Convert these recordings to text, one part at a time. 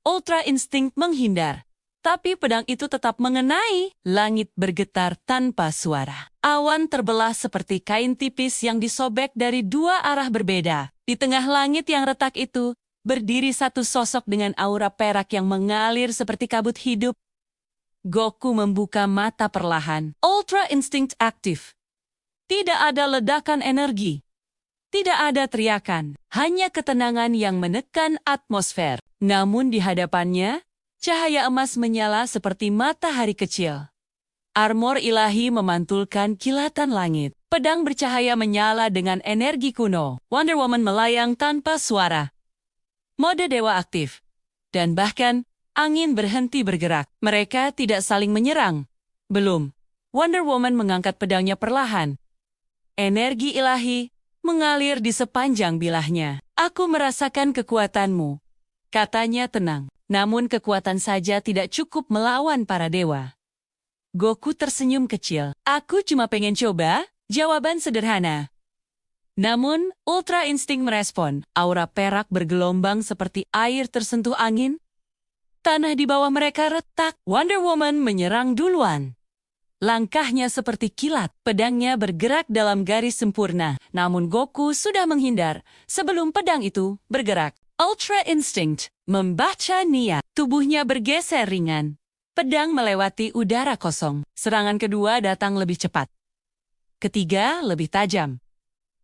Ultra Instinct menghindar. Tapi pedang itu tetap mengenai. Langit bergetar tanpa suara. Awan terbelah seperti kain tipis yang disobek dari dua arah berbeda. Di tengah langit yang retak itu, berdiri satu sosok dengan aura perak yang mengalir seperti kabut hidup. Goku membuka mata perlahan. Ultra Instinct aktif. Tidak ada ledakan energi. Tidak ada teriakan. Hanya ketenangan yang menekan atmosfer. Namun di hadapannya, cahaya emas menyala seperti matahari kecil. Armor ilahi memantulkan kilatan langit. Pedang bercahaya menyala dengan energi kuno. Wonder Woman melayang tanpa suara. Mode dewa aktif. Dan bahkan, angin berhenti bergerak. Mereka tidak saling menyerang. Belum. Wonder Woman mengangkat pedangnya perlahan. Energi ilahi mengalir di sepanjang bilahnya. Aku merasakan kekuatanmu, katanya tenang. Namun kekuatan saja tidak cukup melawan para dewa. Goku tersenyum kecil. Aku cuma pengen coba, jawaban sederhana. Namun, Ultra Instinct merespon. Aura perak bergelombang seperti air tersentuh angin. Tanah di bawah mereka retak. Wonder Woman menyerang duluan. Langkahnya seperti kilat, pedangnya bergerak dalam garis sempurna. Namun Goku sudah menghindar sebelum pedang itu bergerak. Ultra Instinct membaca niat. Tubuhnya bergeser ringan. Pedang melewati udara kosong. Serangan kedua datang lebih cepat. Ketiga lebih tajam.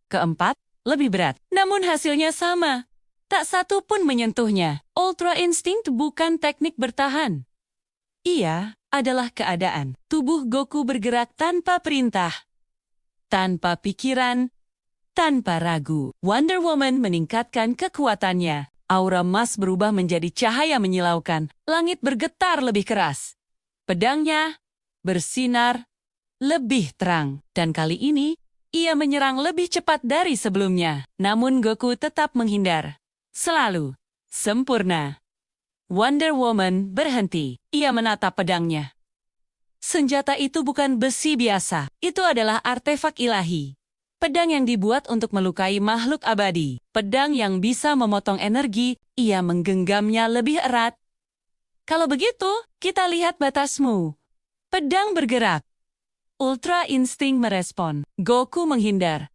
Keempat lebih berat. Namun hasilnya sama. Tak satu pun menyentuhnya. Ultra Instinct bukan teknik bertahan. Ia adalah keadaan. Tubuh Goku bergerak tanpa perintah, tanpa pikiran, tanpa ragu. Wonder Woman meningkatkan kekuatannya. Aura emas berubah menjadi cahaya menyilaukan. Langit bergetar lebih keras. Pedangnya bersinar lebih terang. Dan kali ini, ia menyerang lebih cepat dari sebelumnya. Namun Goku tetap menghindar. Selalu sempurna. Wonder Woman berhenti. Ia menatap pedangnya. Senjata itu bukan besi biasa. Itu adalah artefak ilahi. Pedang yang dibuat untuk melukai makhluk abadi. Pedang yang bisa memotong energi. Ia menggenggamnya lebih erat. Kalau begitu, kita lihat batasmu. Pedang bergerak. Ultra Instinct merespon. Goku menghindar.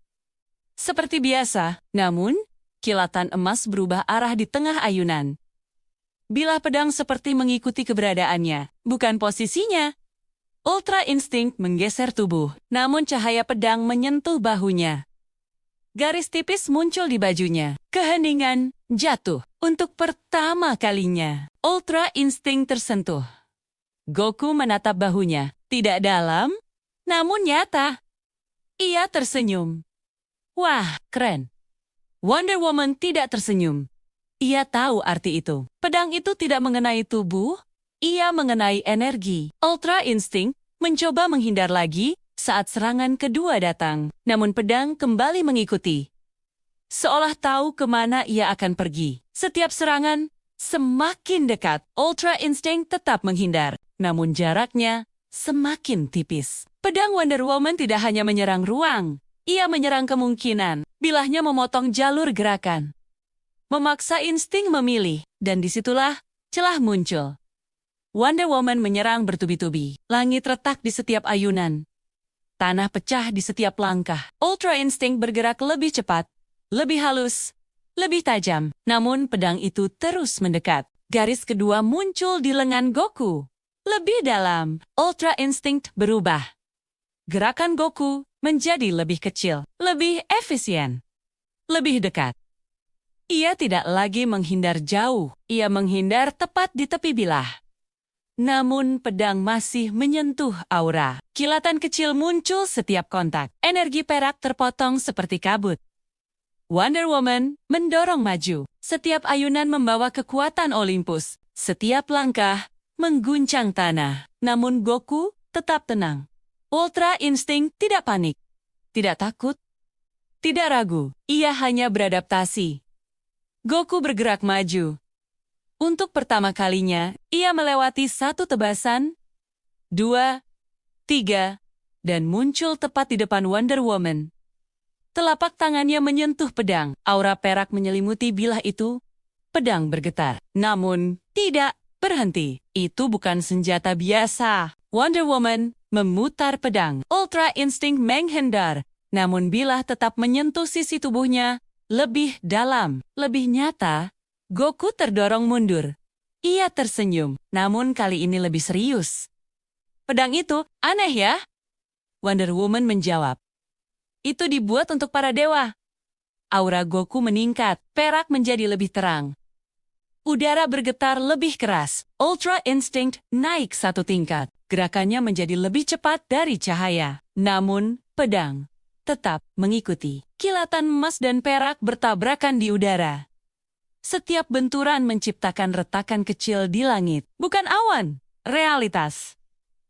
Seperti biasa, namun, kilatan emas berubah arah di tengah ayunan. Bilah pedang seperti mengikuti keberadaannya, bukan posisinya. Ultra Instinct menggeser tubuh, namun cahaya pedang menyentuh bahunya. Garis tipis muncul di bajunya. Keheningan jatuh. Untuk pertama kalinya, Ultra Instinct tersentuh. Goku menatap bahunya, tidak dalam, namun nyata. Ia tersenyum. Wah, keren. Wonder Woman tidak tersenyum. Ia tahu arti itu. Pedang itu tidak mengenai tubuh, ia mengenai energi. Ultra Instinct mencoba menghindar lagi saat serangan kedua datang. Namun pedang kembali mengikuti. Seolah tahu kemana ia akan pergi. Setiap serangan semakin dekat. Ultra Instinct tetap menghindar. Namun jaraknya semakin tipis. Pedang Wonder Woman tidak hanya menyerang ruang. Ia menyerang kemungkinan. Bilahnya memotong jalur gerakan. Memaksa insting memilih, dan disitulah celah muncul. Wonder Woman menyerang bertubi-tubi. Langit retak di setiap ayunan. Tanah pecah di setiap langkah. Ultra Instinct bergerak lebih cepat, lebih halus, lebih tajam. Namun pedang itu terus mendekat. Garis kedua muncul di lengan Goku. Lebih dalam, Ultra Instinct berubah. Gerakan Goku menjadi lebih kecil, lebih efisien, lebih dekat. Ia tidak lagi menghindar jauh, ia menghindar tepat di tepi bilah. Namun pedang masih menyentuh aura. Kilatan kecil muncul setiap kontak. Energi perak terpotong seperti kabut. Wonder Woman mendorong maju. Setiap ayunan membawa kekuatan Olympus. Setiap langkah mengguncang tanah. Namun Goku tetap tenang. Ultra Instinct tidak panik, tidak takut, tidak ragu. Ia hanya beradaptasi. Goku bergerak maju. Untuk pertama kalinya, ia melewati satu tebasan, 2, 3, dan muncul tepat di depan Wonder Woman. Telapak tangannya menyentuh pedang. Aura perak menyelimuti bilah itu. Pedang bergetar. Namun, Tidak, berhenti. Itu bukan senjata biasa. Wonder Woman memutar pedang. Ultra Instinct menghindar. Namun bila tetap menyentuh sisi tubuhnya lebih dalam, lebih nyata, Goku terdorong mundur. Ia tersenyum, namun kali ini lebih serius. Pedang itu aneh ya? Wonder Woman menjawab. Itu dibuat untuk para dewa. Aura Goku meningkat, perak menjadi lebih terang. Udara bergetar lebih keras. Ultra Instinct naik satu tingkat. Gerakannya menjadi lebih cepat dari cahaya. Namun, pedang tetap mengikuti. Kilatan emas dan perak bertabrakan di udara. Setiap benturan menciptakan retakan kecil di langit. Bukan awan, realitas.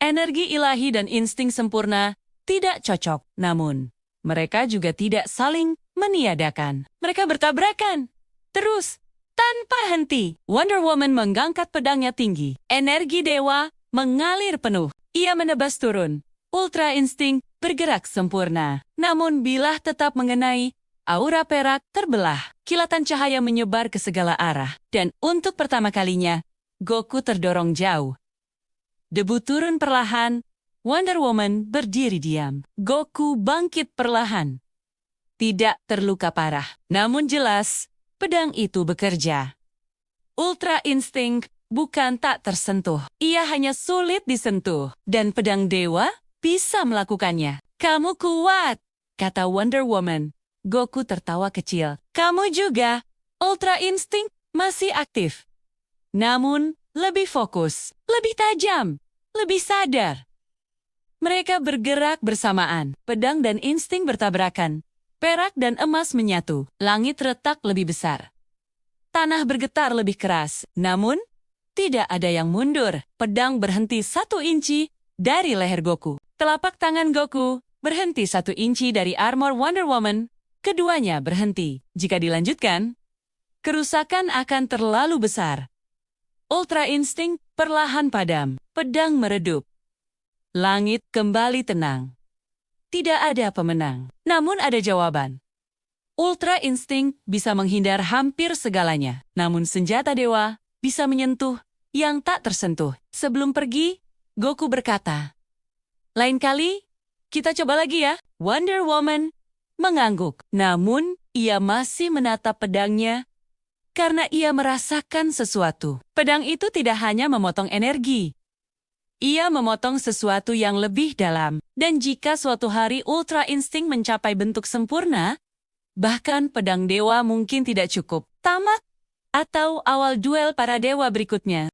Energi ilahi dan insting sempurna tidak cocok. Namun, mereka juga tidak saling meniadakan. Mereka bertabrakan. Terus, tanpa henti, Wonder Woman mengangkat pedangnya tinggi. Energi dewa mengalir penuh. Ia menebas turun. Ultra Instinct bergerak sempurna. Namun bilah tetap mengenai, aura perak terbelah. Kilatan cahaya menyebar ke segala arah. Dan untuk pertama kalinya, Goku terdorong jauh. Debu turun perlahan. Wonder Woman berdiri diam. Goku bangkit perlahan. Tidak terluka parah. Namun jelas, pedang itu bekerja. Ultra Instinct bukan tak tersentuh. Ia hanya sulit disentuh. Dan pedang dewa bisa melakukannya. Kamu kuat, kata Wonder Woman. Goku tertawa kecil. Kamu juga. Ultra Instinct masih aktif. Namun, lebih fokus, lebih tajam, lebih sadar. Mereka bergerak bersamaan. Pedang dan insting bertabrakan. Perak dan emas menyatu. Langit retak lebih besar. Tanah bergetar lebih keras. Namun, tidak ada yang mundur. Pedang berhenti 1 inci dari leher Goku. Telapak tangan Goku berhenti 1 inci dari armor Wonder Woman. Keduanya berhenti. Jika dilanjutkan, kerusakan akan terlalu besar. Ultra Instinct perlahan padam. Pedang meredup. Langit kembali tenang. Tidak ada pemenang. Namun ada jawaban. Ultra Instinct bisa menghindar hampir segalanya. Namun senjata dewa bisa menyentuh yang tak tersentuh. Sebelum pergi, Goku berkata, "Lain kali, kita coba lagi ya." Wonder Woman mengangguk. Namun, ia masih menatap pedangnya karena ia merasakan sesuatu. Pedang itu tidak hanya memotong energi. Ia memotong sesuatu yang lebih dalam. Dan jika suatu hari Ultra Instinct mencapai bentuk sempurna, bahkan pedang dewa mungkin tidak cukup. Tamat atau awal duel para dewa berikutnya.